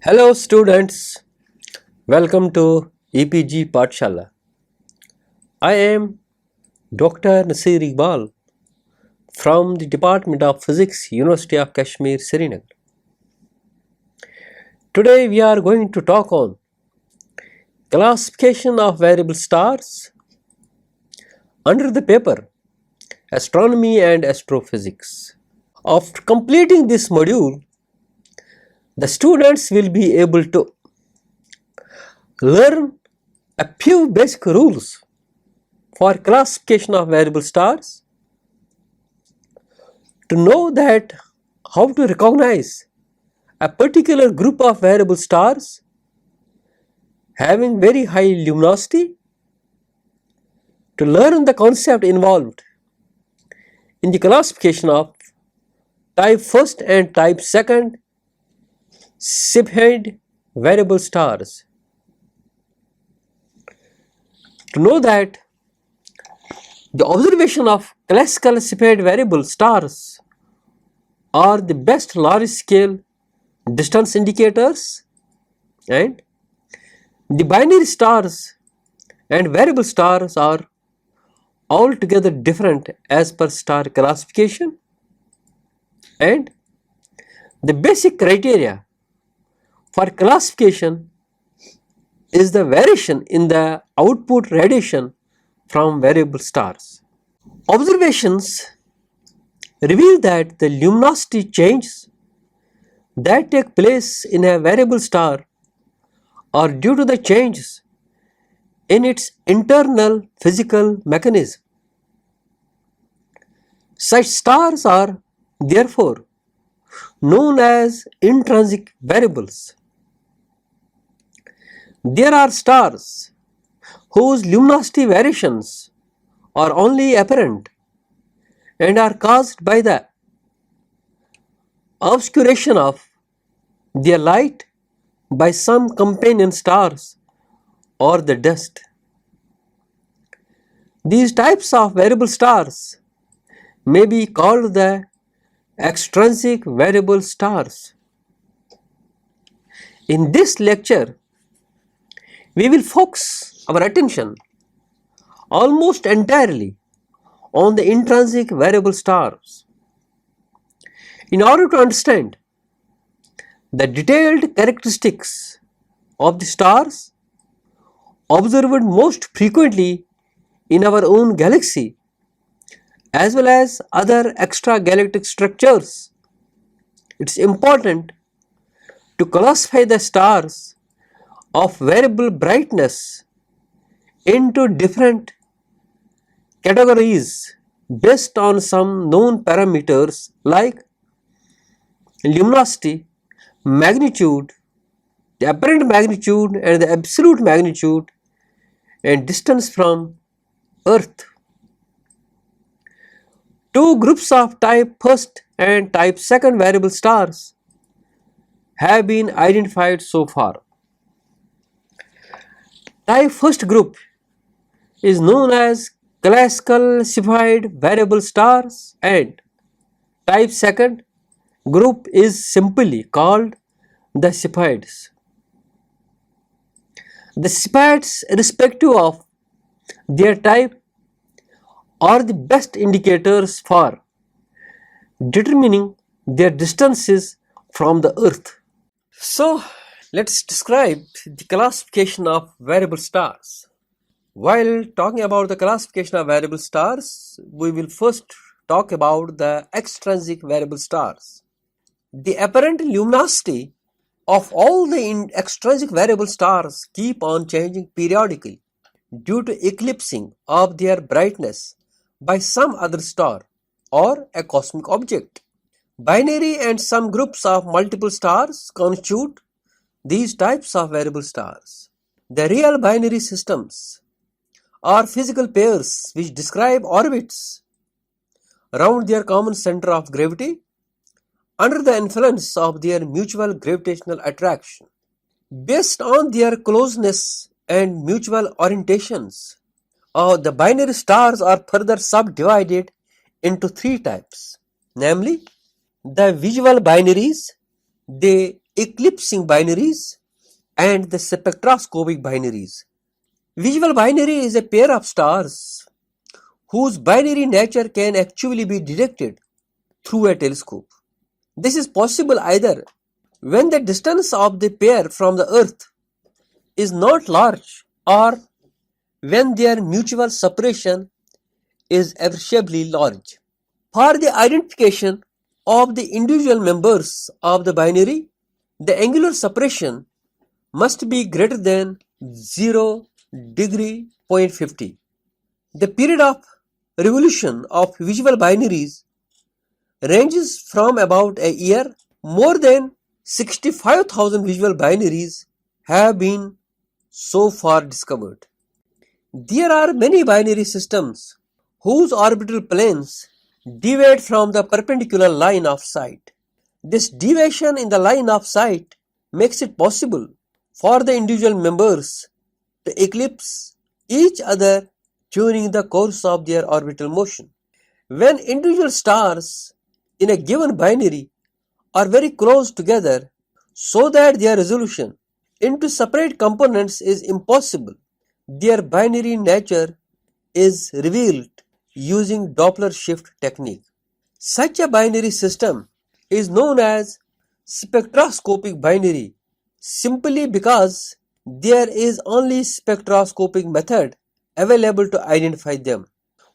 Hello students, welcome to EPG Pathshala. I am Dr. Nasir Iqbal from the Department of Physics, University of Kashmir, Srinagar. Today we are going to talk on classification of variable stars under the paper Astronomy and Astrophysics. After completing this module, the students will be able to learn a few basic rules for classification of variable stars, to know that how to recognize a particular group of variable stars having very high luminosity, to learn the concept involved in the classification of type 1st and type 2nd Cepheid variable stars, to know that the observation of classical Cepheid variable stars are the best large scale distance indicators, and the binary stars and variable stars are altogether different as per star classification, and the basic criteria for classification is the variation in the output radiation from variable stars. Observations reveal that the luminosity changes that take place in a variable star are due to the changes in its internal physical mechanism. Such stars are therefore known as intrinsic variables. There are stars whose luminosity variations are only apparent and are caused by the obscuration of their light by some companion stars or the dust. These types of variable stars may be called the extrinsic variable stars. In this lecture, we will focus our attention almost entirely on the intrinsic variable stars. In order to understand the detailed characteristics of the stars observed most frequently in our own galaxy, as well as other extragalactic structures, it is important to classify the stars of variable brightness into different categories based on some known parameters like luminosity, magnitude, the apparent magnitude and the absolute magnitude, and distance from Earth. Two groups of type 1st and type 2nd variable stars have been identified so far. Type 1st group is known as classical Cepheid variable stars, and type 2nd group is simply called the Cepheids. The Cepheids, irrespective of their type, are the best indicators for determining their distances from the Earth. So, let's describe the classification of variable stars. While talking about the classification of variable stars, we will first talk about the extrinsic variable stars. The apparent luminosity of all the extrinsic variable stars keep on changing periodically due to eclipsing of their brightness by some other star or a cosmic object. Binary and some groups of multiple stars constitute these types of variable stars. The real binary systems are physical pairs which describe orbits around their common center of gravity under the influence of their mutual gravitational attraction. Based on their closeness and mutual orientations, the binary stars are further subdivided into three types, namely the visual binaries. They eclipsing binaries and the spectroscopic binaries. Visual binary is a pair of stars whose binary nature can actually be detected through a telescope. This is possible either when the distance of the pair from the Earth is not large or when their mutual separation is appreciably large. For the identification of the individual members of the binary, the angular separation must be greater than 0 degree 50. The period of revolution of visual binaries ranges from about a year. More than 65,000 visual binaries have been so far discovered. There are many binary systems whose orbital planes deviate from the perpendicular line of sight. This deviation in the line of sight makes it possible for the individual members to eclipse each other during the course of their orbital motion. When individual stars in a given binary are very close together so that their resolution into separate components is impossible, their binary nature is revealed using Doppler shift technique. Such a binary system is known as spectroscopic binary simply because there is only spectroscopic method available to identify them.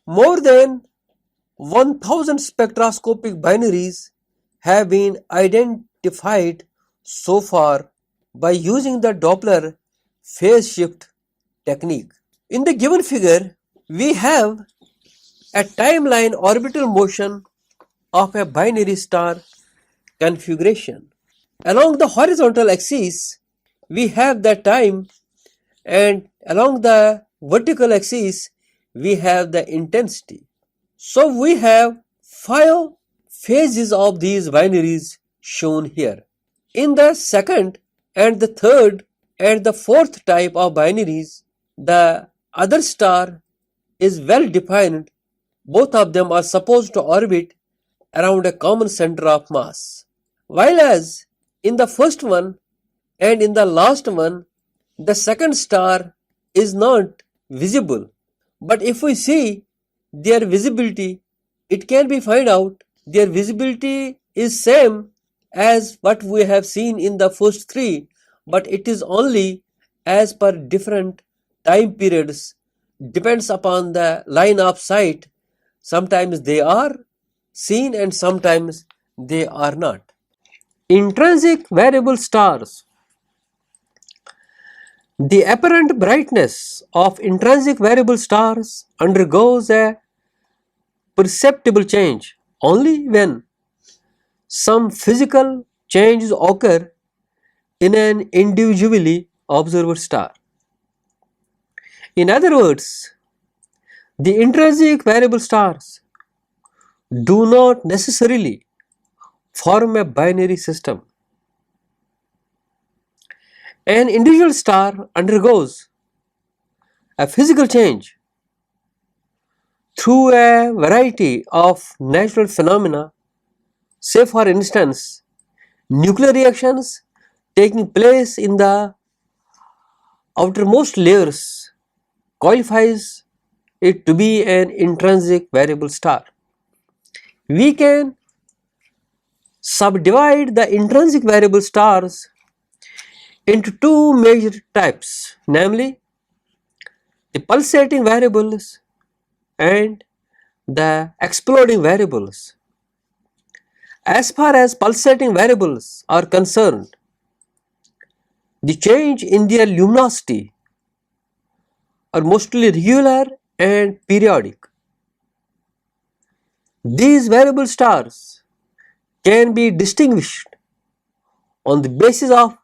More than 1000 spectroscopic binaries have been identified so far by using the Doppler phase shift technique. In the given figure, we have a timeline orbital motion of a binary star configuration. Along the horizontal axis, we have the time, and along the vertical axis, we have the intensity. So we have 5 phases of these binaries shown here. In the second and the third and the fourth type of binaries, the other star is well defined. Both of them are supposed to orbit around a common center of mass. While as in the first one and in the last one, the second star is not visible. But if we see their visibility, it can be found out their visibility is same as what we have seen in the first three, but it is only as per different time periods, depends upon the line of sight. Sometimes they are seen and sometimes they are not. Intrinsic variable stars. The apparent brightness of intrinsic variable stars undergoes a perceptible change only when some physical changes occur in an individually observed star. In other words, the intrinsic variable stars do not necessarily form a binary system. An individual star undergoes a physical change through a variety of natural phenomena, say for instance, nuclear reactions taking place in the outermost layers qualifies it to be an intrinsic variable star. We can subdivide the intrinsic variable stars into two major types, namely the pulsating variables and the exploding variables. As far as pulsating variables are concerned, the change in their luminosity are mostly regular and periodic. These variable stars can be distinguished on the basis of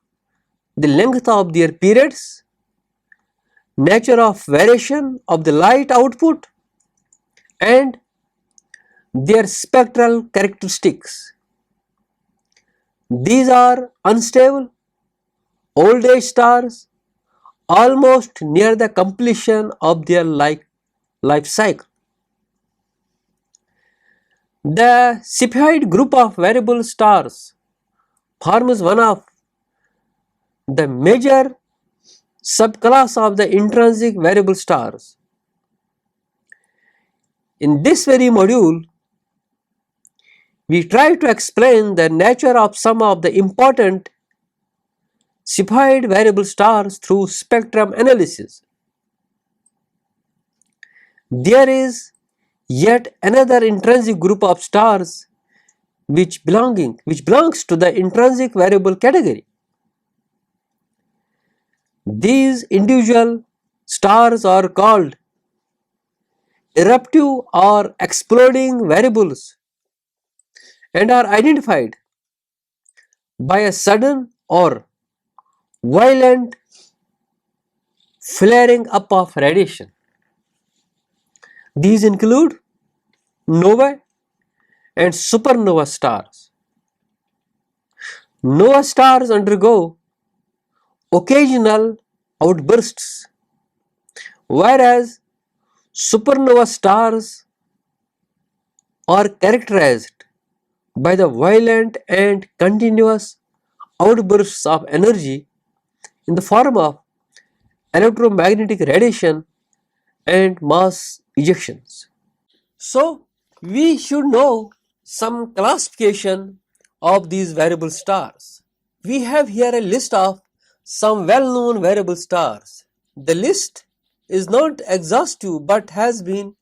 the length of their periods, nature of variation of the light output, and their spectral characteristics. These are unstable, old age stars almost near the completion of their life cycle. The Cepheid group of variable stars forms one of the major subclass of the intrinsic variable stars. In this very module, we try to explain the nature of some of the important Cepheid variable stars through spectrum analysis. There is yet another intrinsic group of stars which belongs to the intrinsic variable category. These individual stars are called eruptive or exploding variables and are identified by a sudden or violent flaring up of radiation. These include novae and supernova stars. Nova stars undergo occasional outbursts, whereas supernova stars are characterized by the violent and continuous outbursts of energy in the form of electromagnetic radiation and mass ejections. So, we should know some classification of these variable stars. We have here a list of some well-known variable stars. The list is not exhaustive but has been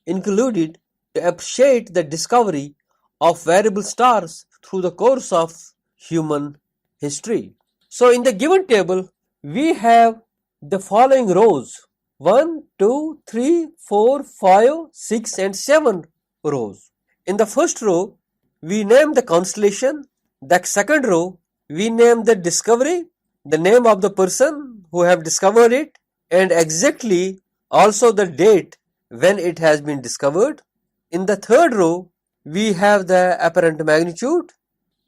included to appreciate the discovery of variable stars through the course of human history. So in the given table, we have the following rows: 1, 2, 3, 4, 5, 6 and 7 rows. In the first row, we name the constellation. The second row, we name the discovery, the name of the person who have discovered it, and exactly also the date when it has been discovered. In the third row, we have the apparent magnitude,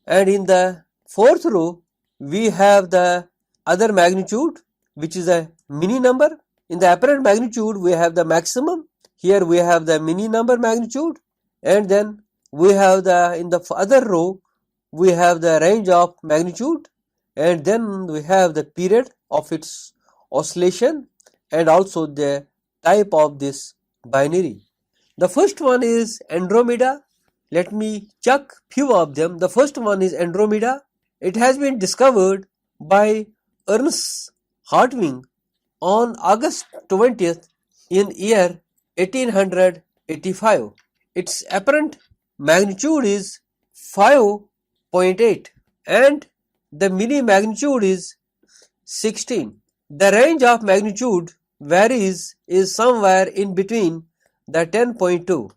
and in the fourth row, we have the other magnitude, which is a mini number. In the apparent magnitude, we have the maximum. Here we have the mini number magnitude, and then we have in the other row, we have the range of magnitude, and then we have the period of its oscillation and also the type of this binary. The first one is Andromeda. Let me check few of them. The first one is Andromeda. It has been discovered by Ernst Hartwig on August 20th in year 1885. Its apparent magnitude is 5.8 and the mini magnitude is 16. The range of magnitude varies is somewhere in between the 10.2,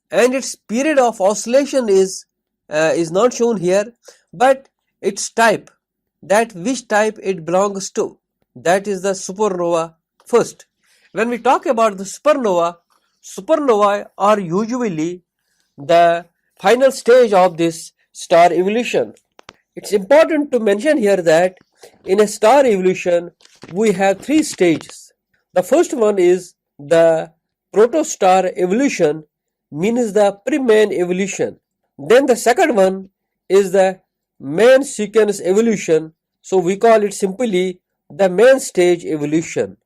and its period of oscillation is not shown here, but its type, that which type it belongs to, that is the supernova first. When we talk about the supernovae are usually the final stage of this star evolution. It's important to mention here that in a star evolution we have three stages. The first one is the protostar evolution, means the pre-main evolution. Then the second one is the main sequence evolution, so we call it simply the main stage evolution.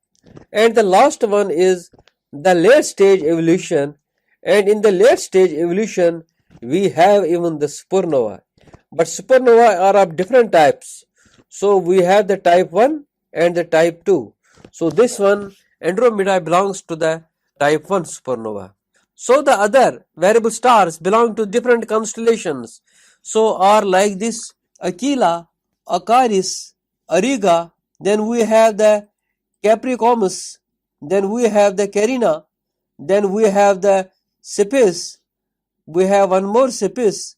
And the last one is the late stage evolution, and in the late stage evolution we have even the supernova. But supernovae are of different types. So we have the type 1 and the type 2. So this one, Andromeda, belongs to the type 1 supernova. So the other variable stars belong to different constellations. So are like this: Aquila, Acaris, Auriga, then we have the Capricornus, then we have the Carina, then we have the Cepheus, we have one more Cepheus,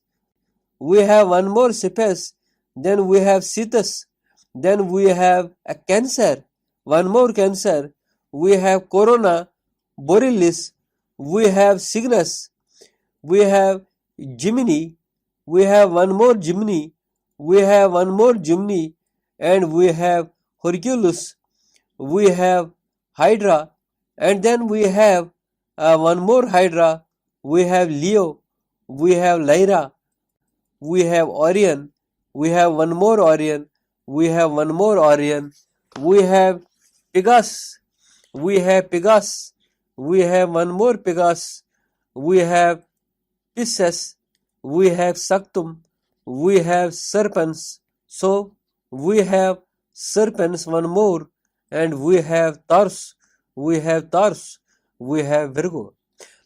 we have one more Cepheus, then we have Cetus, then we have a Cancer, one more Cancer, we have Corona, Borealis, we have Cygnus, we have Gemini, we have one more Gemini, we have one more Gemini, and we have Hercules, we have Hydra, and then we have one more Hydra, we have Leo, we have Lyra, we have Orion, we have one more Orion, we have one more Orion, we have Pegasus, we have Pegasus, we have one more Pegasus, we have Pisces, we have Sanctum, we have Serpens, so we have Serpens one more, and we have Taurus, we have Taurus, we have Virgo.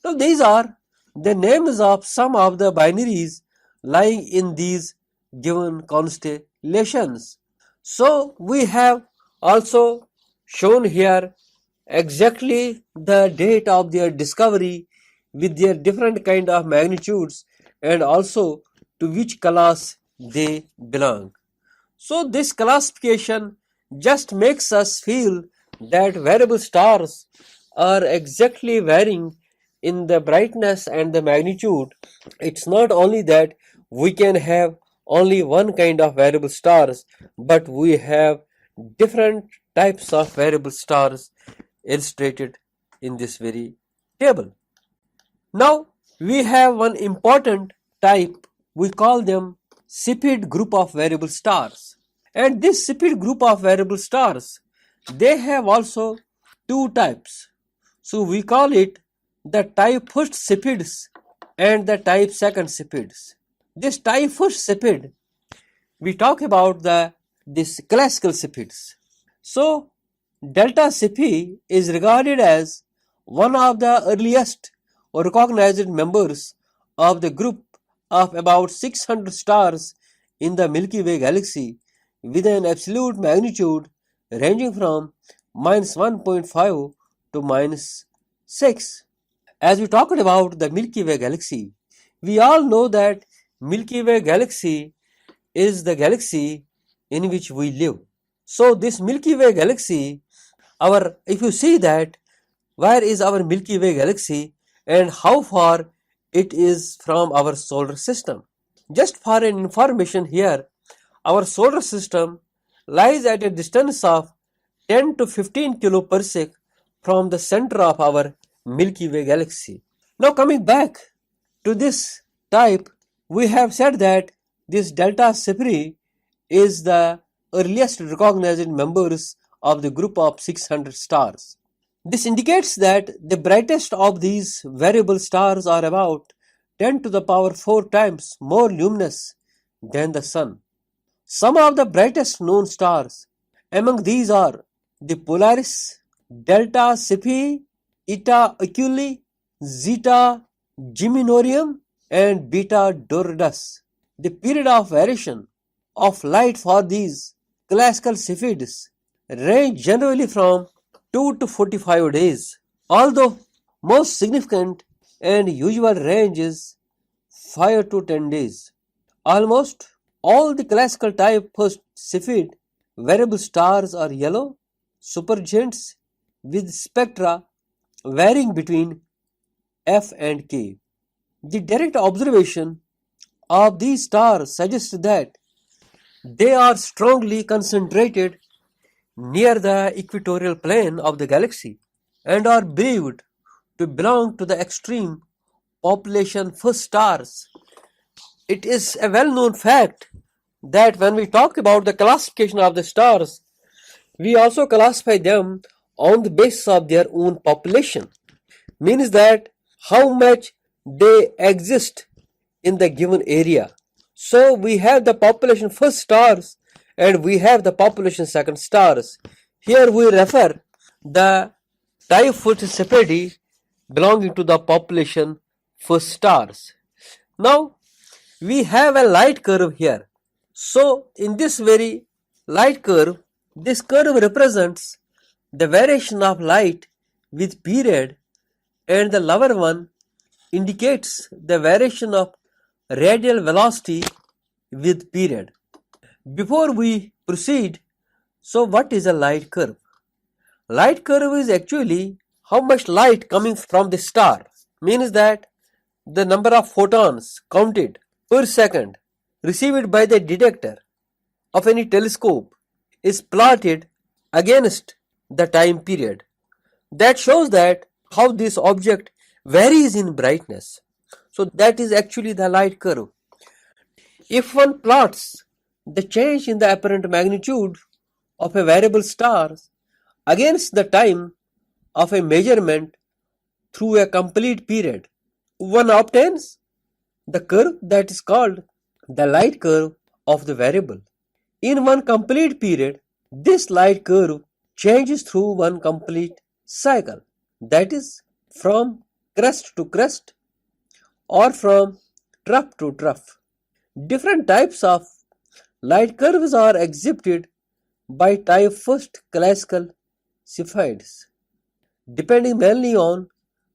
Now these are the names of some of the binaries lying in these given constellations. So we have also shown here exactly the date of their discovery with their different kind of magnitudes and also to which class they belong. So this classification just makes us feel that variable stars are exactly varying in the brightness and the magnitude. It's not only that we can have only one kind of variable stars, but we have different types of variable stars illustrated in this very table. Now we have one important type, we call them Cepheid group of variable stars. And this Cepheid group of variable stars, they have also two types. So we call it the type first Cepheids and the type second Cepheids. This type first Cepheid, we talk about this classical Cepheids. So Delta Cephei is regarded as one of the earliest recognized members of the group of about 600 stars in the Milky Way galaxy with an absolute magnitude ranging from -1.5 to -6. As we talked about the Milky Way galaxy, we all know that Milky Way galaxy is the galaxy in which we live. So this Milky Way galaxy, if you see that where is our Milky Way galaxy and how far it is from our solar system. Just for an information here, our solar system lies at a distance of 10 to 15 kiloparsec from the center of our Milky Way galaxy. Now coming back to this type, we have said that this Delta Cephei is the earliest recognized members of the group of 600 stars. This indicates that the brightest of these variable stars are about 10 to the power 4 times more luminous than the Sun. Some of the brightest known stars among these are the Polaris, Delta Cephei, Eta Oculi, Zeta Geminorum, and Beta Doradus. The period of variation of light for these classical Cepheids range generally from 2 to 45 days, although most significant and usual range is 5 to 10 days. Almost all the classical type first Cepheid variable stars are yellow supergiants with spectra varying between F and K. The direct observation of these stars suggests that they are strongly concentrated near the equatorial plane of the galaxy and are believed to belong to the extreme population first stars. It is a well-known fact that when we talk about the classification of the stars, we also classify them on the basis of their own population. Means that how much they exist in the given area. So we have the population first stars and we have the population second stars. Here we refer the type first Cepheidae belonging to the population first stars. Now we have a light curve here. So in this very light curve, this curve represents the variation of light with period, and the lower one indicates the variation of radial velocity with period. Before we proceed, so what is a light curve? Light curve is actually how much light coming from the star, means that the number of photons counted per second received by the detector of any telescope is plotted against the time period. That shows that how this object varies in brightness. So that is actually the light curve. If one plots the change in the apparent magnitude of a variable star against the time of a measurement through a complete period. One obtains the curve that is called the light curve of the variable. In one complete period, this light curve changes through one complete cycle, that is, from crest to crest or from trough to trough. Different types of light curves are exhibited by type first classical Cepheids, depending mainly on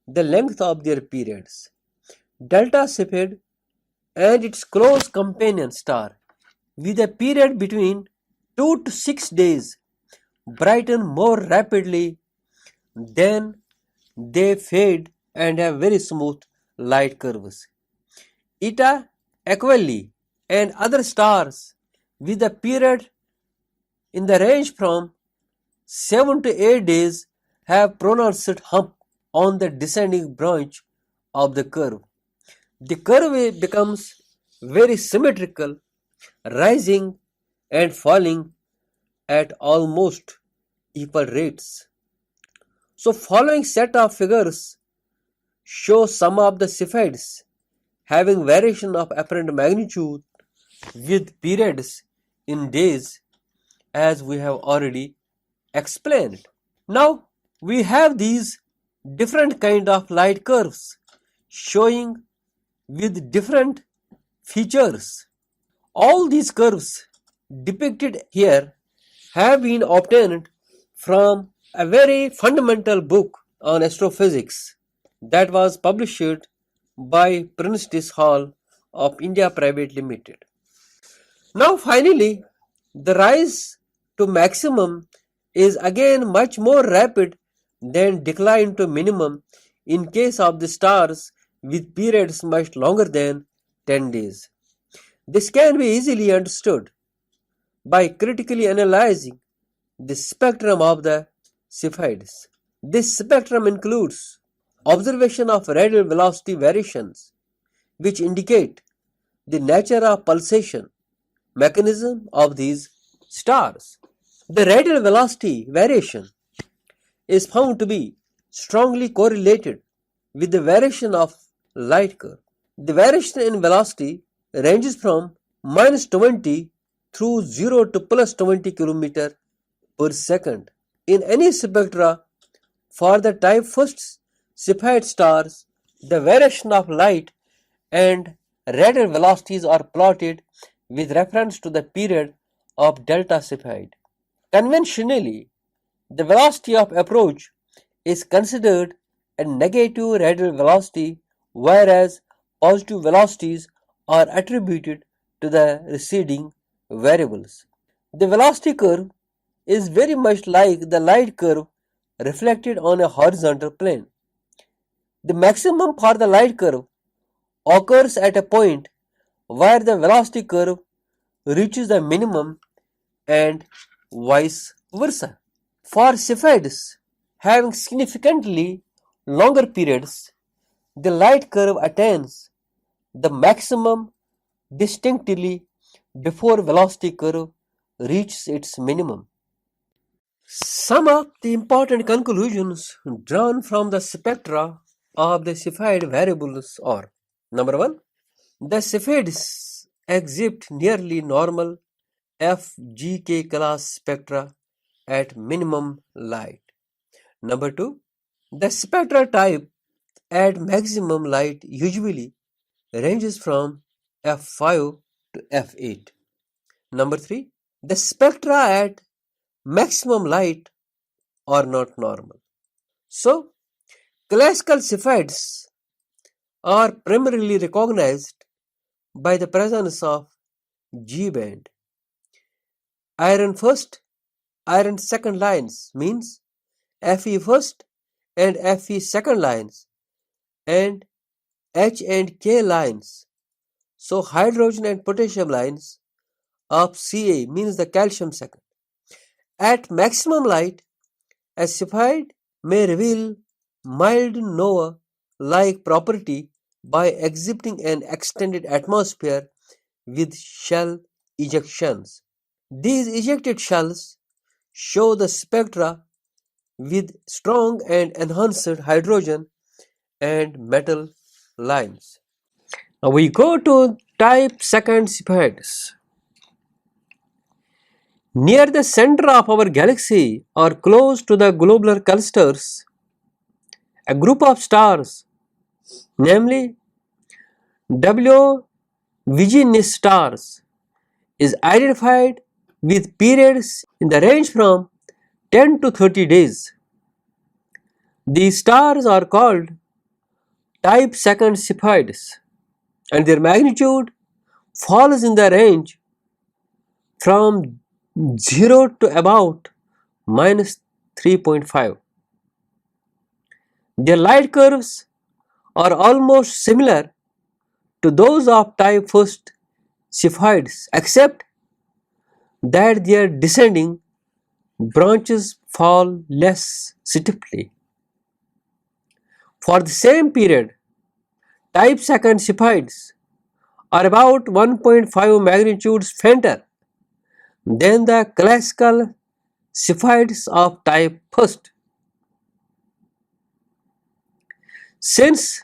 the length of their periods. Delta Cepheid and its close companion star, with a period between 2 to 6 days, brighten more rapidly than they fade and have very smooth light curves. Eta Aquili and other stars with a period in the range from 7 to 8 days have pronounced hump on the descending branch of the curve. The curve becomes very symmetrical, rising and falling at almost equal rates. So following set of figures show some of the Cepheids having variation of apparent magnitude with periods in days, as we have already explained. Now we have these different kind of light curves showing with different features. All these curves depicted here have been obtained from a very fundamental book on astrophysics that was published by Prentice Hall of India Private Limited. Now finally, the rise to maximum is again much more rapid than decline to minimum in case of the stars with periods much longer than 10 days. This can be easily understood by critically analyzing the spectrum of the Cepheids. This spectrum includes observation of radial velocity variations, which indicate the nature of pulsation mechanism of these stars. The radial velocity variation is found to be strongly correlated with the variation of light curve. The variation in velocity ranges from -20 through 0 to +20 km per second. In any spectra for the type first Cepheid stars, the variation of light and radial velocities are plotted with reference to the period of delta Cepheid. Conventionally, the velocity of approach is considered a negative radial velocity, whereas positive velocities are attributed to the receding variables. The velocity curve is very much like the light curve reflected on a horizontal plane. The maximum for the light curve occurs at a point where the velocity curve reaches the minimum and vice versa. For Cepheids having significantly longer periods, the light curve attains the maximum distinctly before velocity curve reaches its minimum. Some of the important conclusions drawn from the spectra of the Cepheid variables are: number one, the Cepheids exhibit nearly normal FGK class spectra at minimum light. Number two, the spectra type at maximum light usually ranges from F5 to F8. Number three, the spectra at maximum light are not normal. So, classical Cepheids are primarily recognized by the presence of G band. Iron first, iron second lines means Fe first and Fe second lines, and H and K lines. So hydrogen and potassium lines of Ca means the calcium second. At maximum light, a Cepheid may reveal mild nova-like property by exhibiting an extended atmosphere with shell ejections. These ejected shells show the spectra with strong and enhanced hydrogen and metal lines. Now we go to type second Cepheids. Near the center of our galaxy or close to the globular clusters, a group of stars, namely W Viginis stars, is identified with periods in the range from 10 to 30 days. These stars are called type second Cepheids, and their magnitude falls in the range from 0 to about minus 3.5. Their light curves are almost similar to those of type first Cepheids, except that their descending branches fall less steeply. For the same period, type second Cepheids are about 1.5 magnitudes fainter than the classical Cepheids of type first. Since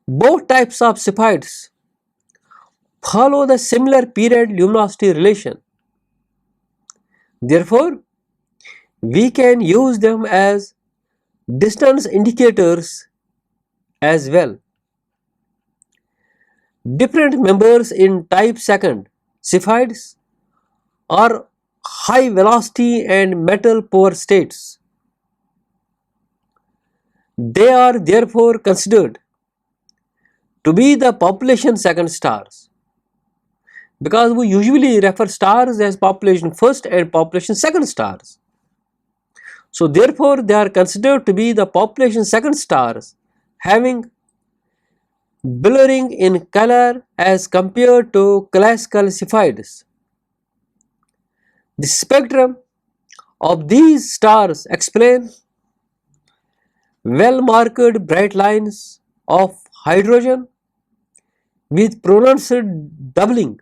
both types of Cepheids follow the similar period luminosity relation, therefore we can use them as distance indicators as well. Different members in type second Cepheids are high velocity and metal poor states. They are therefore considered to be the population second stars, because we usually refer stars as population first and population second stars. So therefore they are considered to be the population second stars, having blurring in color as compared to classical Cepheids. The spectrum of these stars explain well marked bright lines of hydrogen with pronounced doubling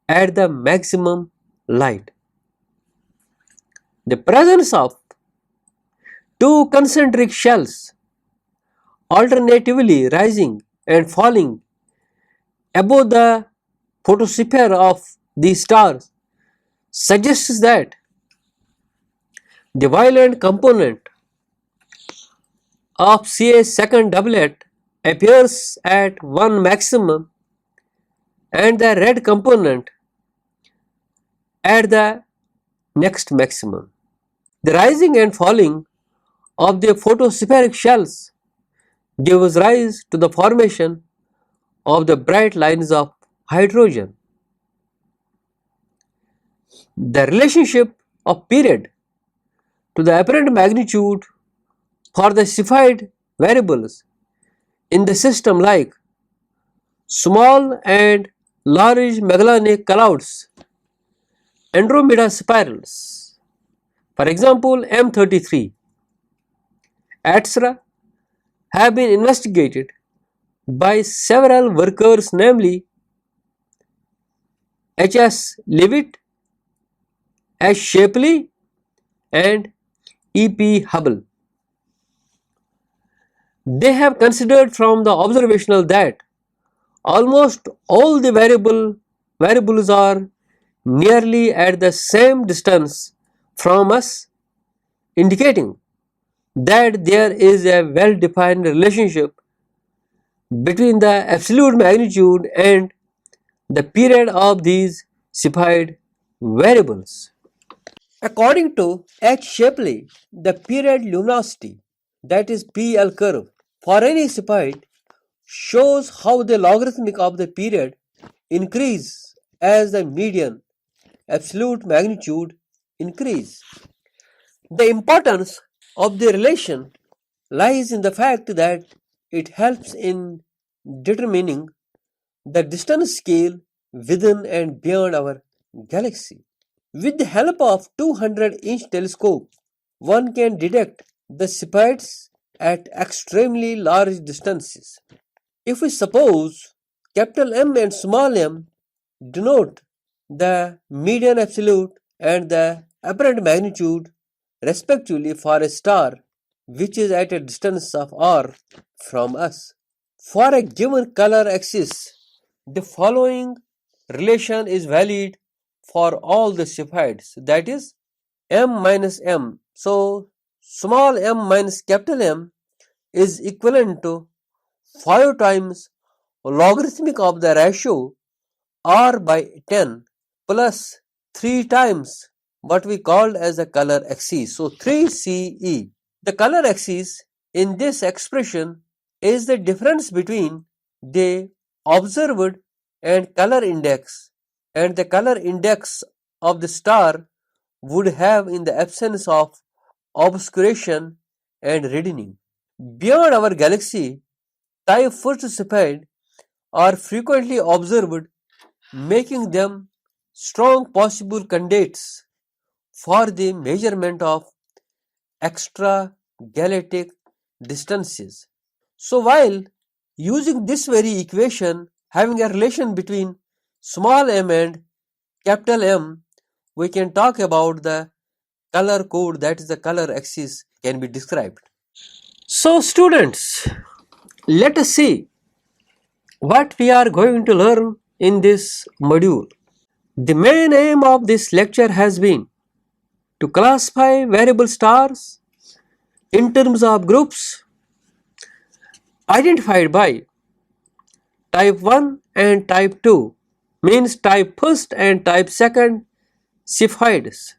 at the maximum light. The presence of two concentric shells alternatively rising and falling above the photosphere of these stars suggests that the violent component of CA's second doublet appears at one maximum and the red component at the next maximum. The rising and falling of the photospheric shells gives rise to the formation of the bright lines of hydrogen. The relationship of period to the apparent magnitude for the Cepheid variables in the system, like small and large Magellanic clouds, Andromeda spirals, for example M33, etc., have been investigated by several workers, namely H.S. Leavitt, H. Shapley, and E.P. Hubble. They have considered from the observational that almost all the variables are nearly at the same distance from us, indicating that there is a well-defined relationship between the absolute magnitude and the period of these Cepheid variables. According to H. Shapley, the period luminosity, that is PL curve, for any Cepheid shows how the logarithmic of the period increase as the median absolute magnitude increase. The importance of the relation lies in the fact that it helps in determining the distance scale within and beyond our galaxy. With the help of 200-inch telescope, one can detect the Cepheids at extremely large distances. If we suppose capital M and small m denote the median absolute and the apparent magnitude respectively for a star which is at a distance of r from us. For a given color axis, the following relation is valid for all the Cepheids, that is m minus m. So small m minus capital M is equivalent to 5 times logarithmic of the ratio r by 10 plus 3 times what we called as the color axis. So 3CE. The color axis in this expression is the difference between the observed and color index, and the color index of the star would have in the absence of obscuration and reddening. Beyond our galaxy, type first Cepheid are frequently observed, making them strong possible candidates for the measurement of extragalactic distances. So while using this very equation, having a relation between small m and capital M, we can talk about the color code, that is the color axis can be described. So students, let us see what we are going to learn in this module. The main aim of this lecture has been to classify variable stars in terms of groups identified by type 1 and type 2, means type 1st and type 2nd Cepheids.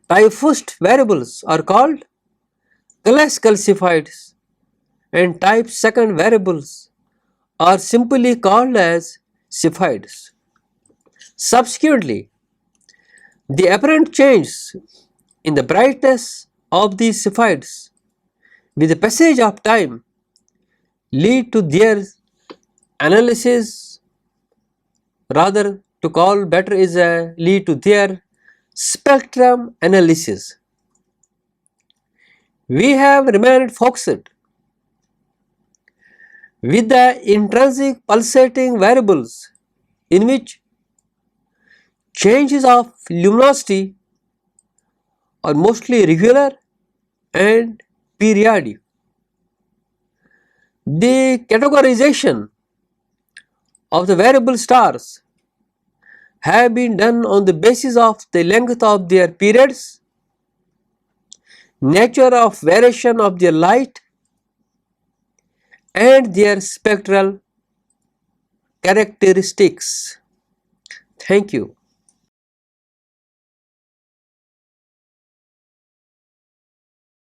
Type 1st variables are called classical Cepheids, and type 2nd variables are simply called as Cepheids. Subsequently, the apparent change in the brightness of these Cepheids with the passage of time lead to their analysis, rather to call better is lead to their spectrum analysis. We have remained focused with the intrinsic pulsating variables in which changes of luminosity are mostly regular and periodic. The categorization of the variable stars have been done on the basis of the length of their periods, nature of variation of their light, and their spectral characteristics. Thank you.